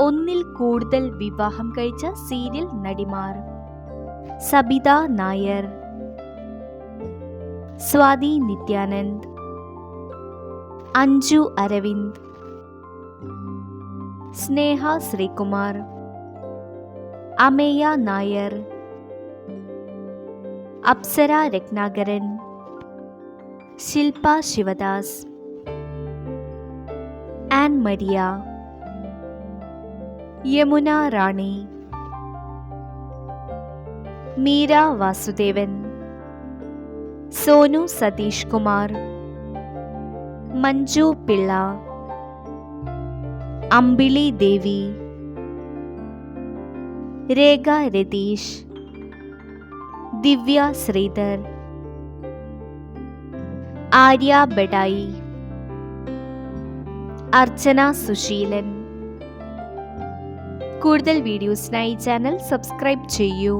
ഒന്നിൽ കൂടുതൽ വിവാഹം കഴിച്ച സീരിയൽ നടിമാർ: സബിത നായർ, സ്വാതി നിത്യാനന്ദ്, അഞ്ജു അരവിന്ദ്, സ്നേഹ ശ്രീകുമാർ, അമേയ നായർ, അപ്സര രത്നാകരൻ, ശില്പ ശിവദാസ്, ആൻ മരിയ, യമുന റാണി, മീര വാസുദേവൻ, സോനു സതീഷ് കുമാർ, മഞ്ജു പിള്ള, അമ്പിളി ദേവി, രേഖ രതീഷ്, ദിവ്യ ശ്രീധർ, ആര്യ ബഡായി, അർച്ചന സുശീലൻ. കൂടുതൽ വീഡിയോസിനായി ചാനൽ സബ്സ്ക്രൈബ് ചെയ്യൂ.